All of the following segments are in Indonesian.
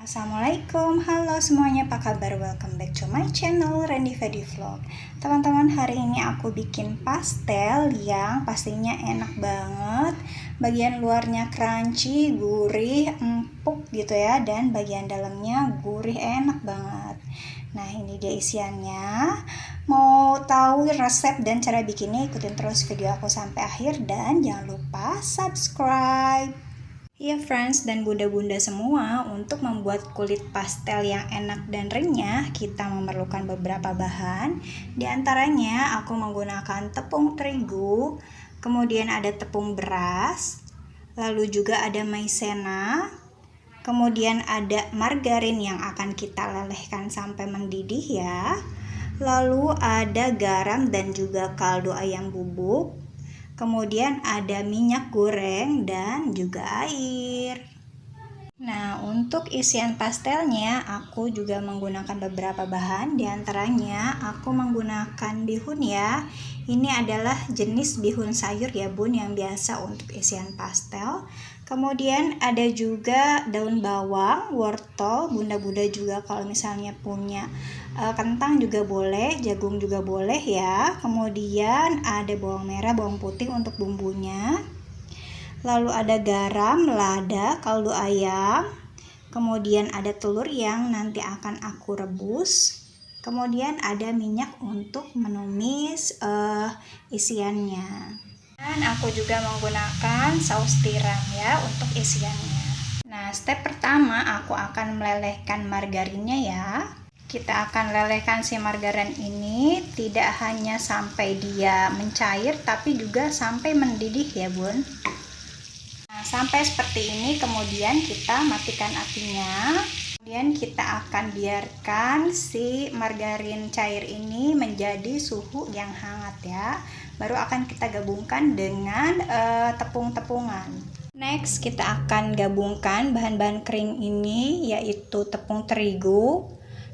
Assalamualaikum, halo semuanya, apa kabar? Welcome back to my channel Randy Fedi Vlog. Teman-teman, hari ini aku bikin pastel yang pastinya enak banget. Bagian luarnya crunchy, gurih, empuk gitu ya, dan bagian dalamnya gurih, enak banget. Nah, ini dia isiannya. Mau tahu resep dan cara bikinnya, ikutin terus video aku sampai akhir dan jangan lupa subscribe. Ya friends dan bunda-bunda semua, untuk membuat kulit pastel yang enak dan renyah, kita memerlukan beberapa bahan. Di antaranya aku menggunakan tepung terigu, kemudian ada tepung beras, lalu juga ada maizena, kemudian ada margarin yang akan kita lelehkan sampai mendidih ya. Lalu ada garam dan juga kaldu ayam bubuk. Kemudian ada minyak goreng dan juga air. Nah, untuk isian pastelnya aku juga menggunakan beberapa bahan. Di antaranya aku menggunakan bihun ya. Ini adalah jenis bihun sayur ya bun, yang biasa untuk isian pastel. Kemudian ada juga daun bawang, wortel, bunda-bunda juga kalau misalnya punya kentang juga boleh, jagung juga boleh ya. Kemudian ada bawang merah, bawang putih untuk bumbunya. Lalu ada garam, lada, kaldu ayam. Kemudian ada telur yang nanti akan aku rebus. Kemudian ada minyak untuk menumis isiannya. Dan aku juga menggunakan saus tiram ya untuk isiannya. Nah, step pertama aku akan melelehkan margarinnya ya. Kita akan lelehkan si margarin ini tidak hanya sampai dia mencair, tapi juga sampai mendidih ya bun. Nah, sampai seperti ini, kemudian kita matikan apinya. Kemudian kita akan biarkan si margarin cair ini menjadi suhu yang hangat ya. Baru akan kita gabungkan dengan tepung-tepungan. Next, kita akan gabungkan bahan-bahan kering ini, yaitu tepung terigu,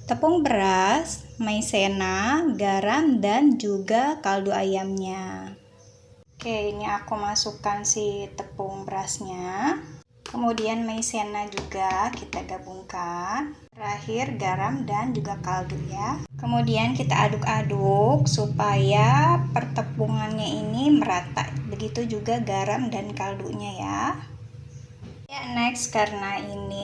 tepung beras, maizena, garam, dan juga kaldu ayamnya. Oke, ini aku masukkan si tepung berasnya. Kemudian maizena juga kita gabungkan. Terakhir garam dan juga kaldu ya. Kemudian kita aduk-aduk supaya pertepungannya ini merata. Begitu juga garam dan kaldunya ya. Ya, next, karena ini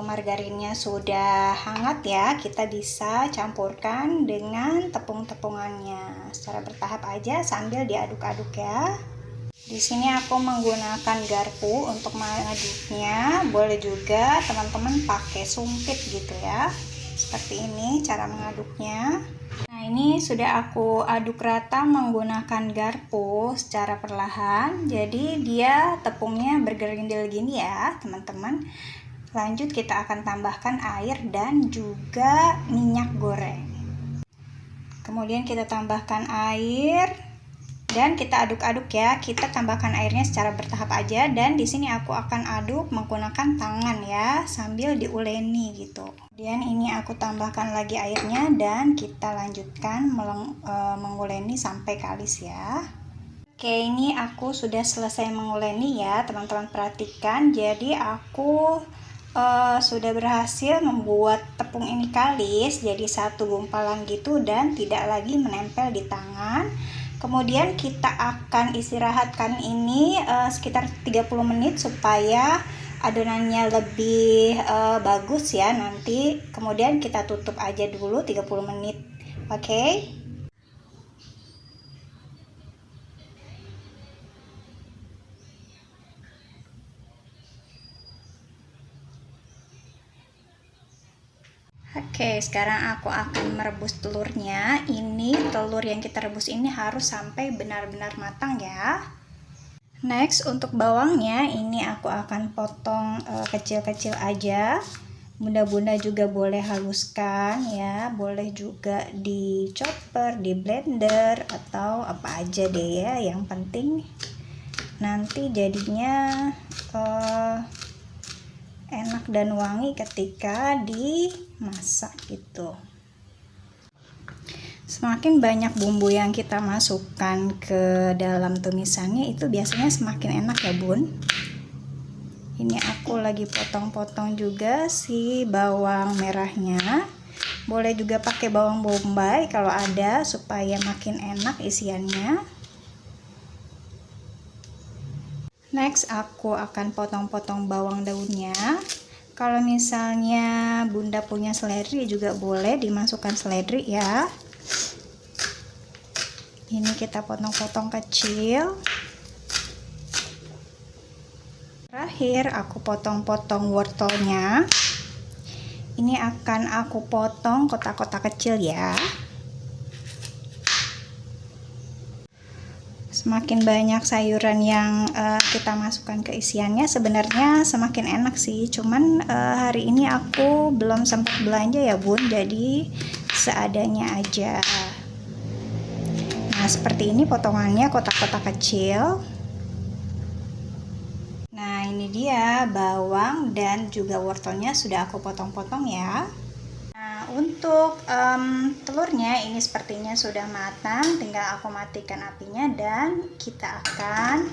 margarinnya sudah hangat ya, kita bisa campurkan dengan tepung-tepungannya secara bertahap aja sambil diaduk-aduk ya. Di sini aku menggunakan garpu untuk mengaduknya. Boleh juga teman-teman pakai sumpit gitu ya. Seperti ini cara mengaduknya. Nah, ini sudah aku aduk rata menggunakan garpu secara perlahan. Jadi dia tepungnya bergerindil gini ya, teman-teman. Lanjut kita akan tambahkan air dan juga minyak goreng. Kemudian kita tambahkan air. Dan kita aduk-aduk ya, kita tambahkan airnya secara bertahap aja. Dan di sini aku akan aduk menggunakan tangan ya, sambil diuleni gitu. Kemudian ini aku tambahkan lagi airnya dan kita lanjutkan menguleni sampai kalis ya. Oke, ini aku sudah selesai menguleni ya, teman-teman perhatikan. Jadi aku sudah berhasil membuat tepung ini kalis jadi satu gumpalan gitu dan tidak lagi menempel di tangan. Kemudian kita akan istirahatkan ini sekitar 30 menit supaya adonannya lebih bagus ya nanti. Kemudian kita tutup aja dulu 30 menit. Oke. Oke, sekarang aku akan merebus telurnya. Ini telur yang kita rebus ini harus sampai benar-benar matang ya. Next, untuk bawangnya ini aku akan potong kecil-kecil aja. Bunda-bunda juga boleh haluskan ya, boleh juga di chopper, di blender, atau apa aja deh ya. Yang penting nanti jadinya enak dan wangi ketika dimasak gitu. Semakin banyak bumbu yang kita masukkan ke dalam tumisannya itu biasanya semakin enak ya bun. Ini aku lagi potong-potong juga si bawang merahnya. Boleh juga pakai bawang bombay kalau ada, supaya makin enak isiannya. Next, aku akan potong-potong bawang daunnya. Kalau misalnya bunda punya seledri juga boleh dimasukkan seledri ya. Ini kita potong-potong kecil. Terakhir aku potong-potong wortelnya. Ini akan aku potong kotak-kotak kecil ya. Semakin banyak sayuran yang kita masukkan ke isiannya sebenarnya semakin enak sih. Cuman hari ini aku belum sempat belanja ya bun, jadi seadanya aja. Nah seperti ini potongannya kotak-kotak kecil. Nah ini dia bawang dan juga wortelnya sudah aku potong-potong ya. Nah untuk telurnya ini sepertinya sudah matang, tinggal aku matikan apinya dan kita akan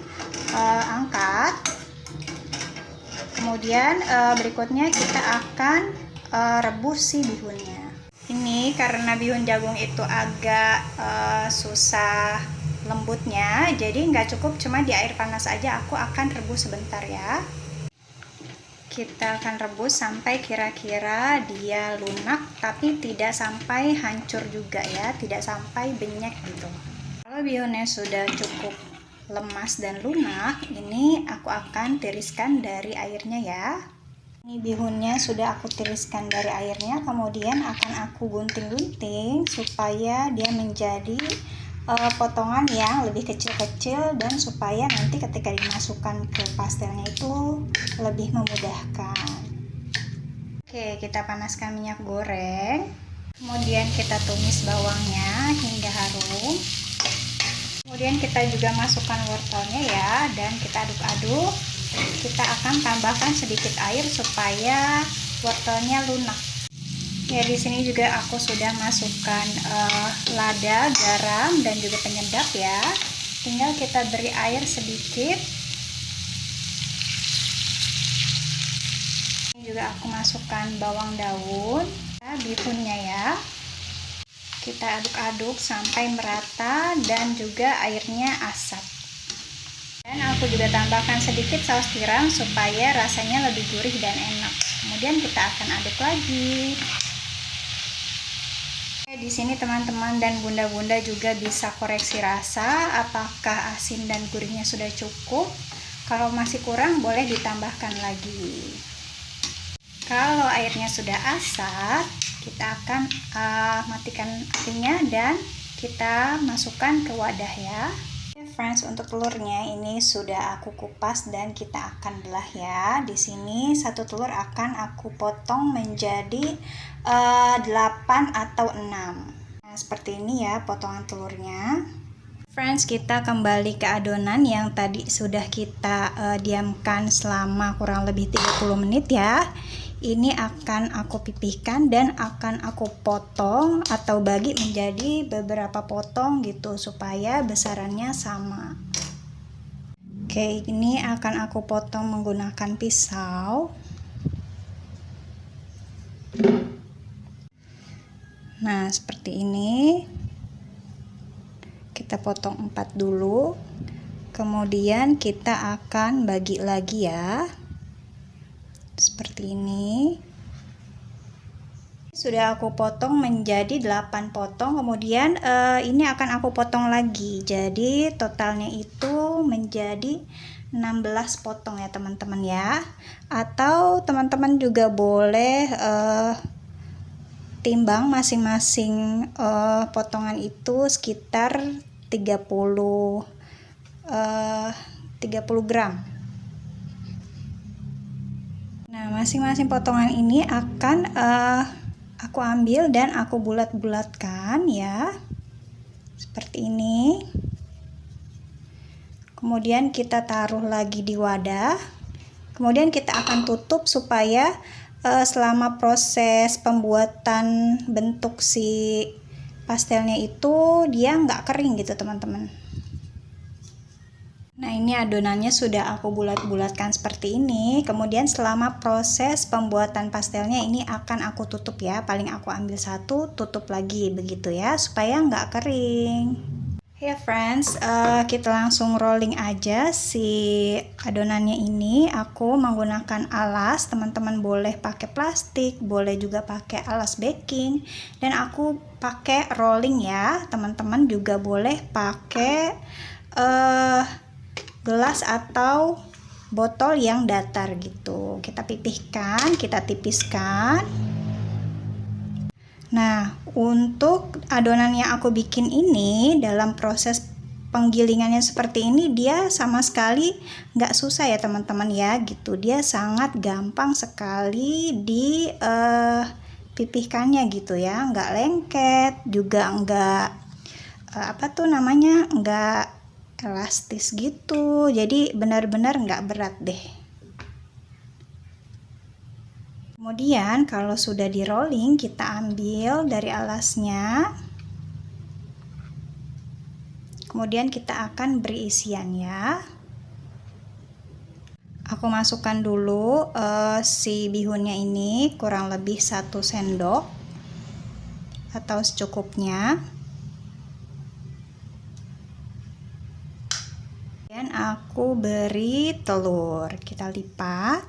angkat. Kemudian berikutnya kita akan rebus si bihunnya. Ini karena bihun jagung itu agak susah lembutnya, jadi nggak cukup cuma di air panas aja, aku akan rebus sebentar ya. Kita akan rebus sampai kira-kira dia lunak, tapi tidak sampai hancur juga ya, tidak sampai benyek gitu. Kalau bihunnya sudah cukup lemas dan lunak, ini aku akan tiriskan dari airnya ya. Ini bihunnya sudah aku tiriskan dari airnya, kemudian akan aku gunting-gunting supaya dia menjadi potongan yang lebih kecil-kecil dan supaya nanti ketika dimasukkan ke pastelnya itu lebih memudahkan. Oke, kita panaskan minyak goreng, kemudian kita tumis bawangnya hingga harum. Kemudian kita juga masukkan wortelnya ya, dan kita aduk-aduk. Kita akan tambahkan sedikit air supaya wortelnya lunak. Ya di sini juga aku sudah masukkan lada, garam dan juga penyedap ya. Tinggal kita beri air sedikit. Ini juga aku masukkan bawang daun, bihunnya ya. Kita aduk-aduk sampai merata dan juga airnya asap. Dan aku juga tambahkan sedikit saus tiram supaya rasanya lebih gurih dan enak. Kemudian kita akan aduk lagi. Di sini teman-teman dan bunda-bunda juga bisa koreksi rasa apakah asin dan gurihnya sudah cukup. Kalau masih kurang boleh ditambahkan lagi. Kalau airnya sudah asat, kita akan matikan apinya dan kita masukkan ke wadah ya. Friends, untuk telurnya ini sudah aku kupas dan kita akan belah ya. Di sini satu telur akan aku potong menjadi 8 atau 6. Nah, seperti ini ya potongan telurnya. Friends, kita kembali ke adonan yang tadi sudah kita diamkan selama kurang lebih 30 menit ya. Ini akan aku pipihkan dan akan aku potong atau bagi menjadi beberapa potong gitu supaya besarannya sama. Oke, ini akan aku potong menggunakan pisau. Nah, seperti ini. Kita potong 4 dulu. Kemudian kita akan bagi lagi ya. Seperti ini. Sudah aku potong menjadi 8 potong. Kemudian ini akan aku potong lagi. Jadi totalnya itu menjadi 16 potong ya teman-teman ya. Atau teman-teman juga boleh timbang masing-masing potongan itu sekitar 30 gram. Nah, masing-masing potongan ini akan aku ambil dan aku bulat-bulatkan ya. Seperti ini. Kemudian kita taruh lagi di wadah. Kemudian kita akan tutup supaya selama proses pembuatan bentuk si pastelnya itu dia nggak kering gitu teman-teman. Nah, ini adonannya sudah aku bulat-bulatkan seperti ini. Kemudian selama proses pembuatan pastelnya ini akan aku tutup ya. Paling aku ambil satu, tutup lagi begitu ya, supaya nggak kering. Ya friends, kita langsung rolling aja si adonannya ini. Aku menggunakan alas, teman-teman boleh pakai plastik, boleh juga pakai alas baking. Dan aku pakai rolling ya, teman-teman juga boleh pakai gelas atau botol yang datar gitu. Kita pipihkan, kita tipiskan. Nah, untuk adonan yang aku bikin ini dalam proses penggilingannya seperti ini, dia sama sekali nggak susah ya teman-teman ya gitu. Dia sangat gampang sekali di pipihkannya gitu ya, nggak lengket, juga nggak nggak elastis gitu, jadi benar-benar nggak berat deh. Kemudian kalau sudah di rolling, kita ambil dari alasnya, kemudian kita akan beri isian ya. Aku masukkan dulu si bihunnya ini kurang lebih 1 sendok atau secukupnya. Dan aku beri telur, kita lipat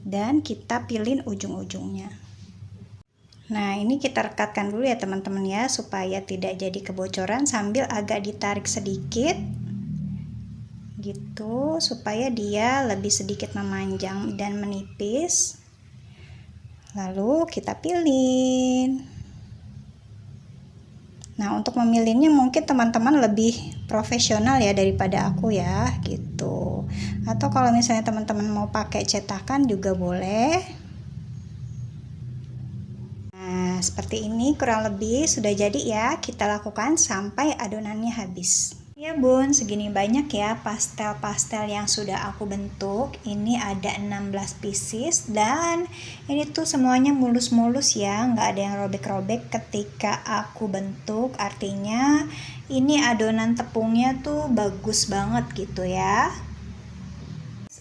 dan kita pilih ujung-ujungnya. Nah, ini kita rekatkan dulu ya teman-teman ya, supaya tidak jadi kebocoran, sambil agak ditarik sedikit gitu, supaya dia lebih sedikit memanjang dan menipis. Lalu kita pilih. Nah, untuk memilihnya mungkin teman-teman lebih profesional ya daripada aku ya gitu. Atau kalau misalnya teman-teman mau pakai cetakan juga boleh. Nah, seperti ini kurang lebih sudah jadi ya. Kita lakukan sampai adonannya habis. Ya bun, segini banyak ya pastel-pastel yang sudah aku bentuk. Ini ada 16 pieces dan ini tuh semuanya mulus-mulus ya, nggak ada yang robek-robek ketika aku bentuk. Artinya ini adonan tepungnya tuh bagus banget gitu ya.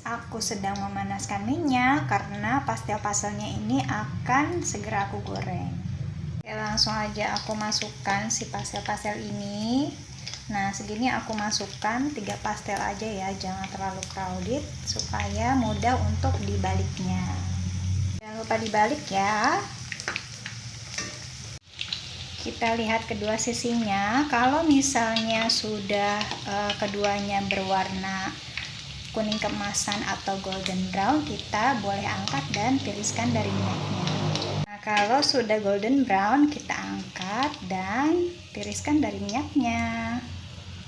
Aku sedang memanaskan minyak karena pastel-pastelnya ini akan segera aku goreng. Ya, langsung aja aku masukkan si pastel-pastel ini. Nah, segini aku masukkan 3 pastel aja ya, jangan terlalu crowded supaya mudah untuk dibaliknya. Jangan lupa dibalik ya. Kita lihat kedua sisinya. Kalau misalnya sudah keduanya berwarna kuning keemasan atau golden brown, kita boleh angkat dan tiriskan dari minyaknya. Nah, kalau sudah golden brown, kita angkat dan tiriskan dari minyaknya.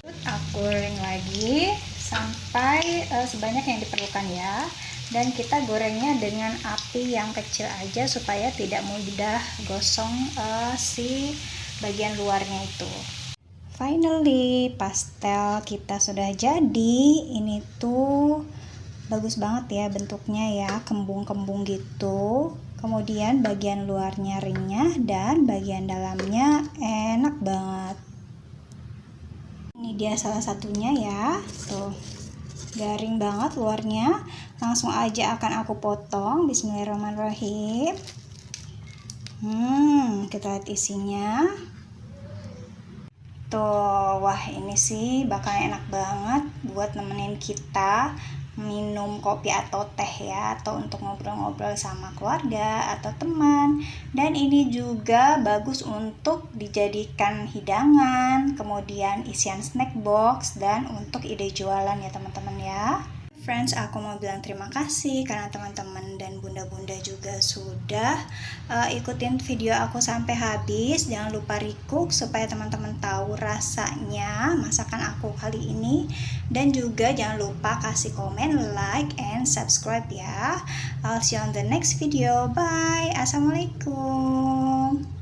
Aku goreng lagi sampai sebanyak yang diperlukan ya, dan kita gorengnya dengan api yang kecil aja supaya tidak mudah gosong si bagian luarnya itu. Finally, pastel kita sudah jadi. Ini tuh bagus banget ya bentuknya ya, kembung-kembung gitu. Kemudian bagian luarnya renyah dan bagian dalamnya enak banget. Ini dia salah satunya ya, tuh garing banget luarnya. Langsung aja akan aku potong. Bismillahirrahmanirrahim. Kita lihat isinya. Tuh, wah ini sih bakal enak banget buat nemenin kita minum kopi atau teh ya, atau untuk ngobrol-ngobrol sama keluarga atau teman. Dan ini juga bagus untuk dijadikan hidangan, kemudian isian snack box, dan untuk ide jualan ya teman-teman ya. Friends, aku mau bilang terima kasih karena teman-teman dan bunda-bunda juga sudah ikutin video aku sampai habis. Jangan lupa recook supaya teman-teman tahu rasanya masakan aku kali ini. Dan juga jangan lupa kasih komen, like, and subscribe ya. I'll see you on the next video. Bye. Assalamualaikum.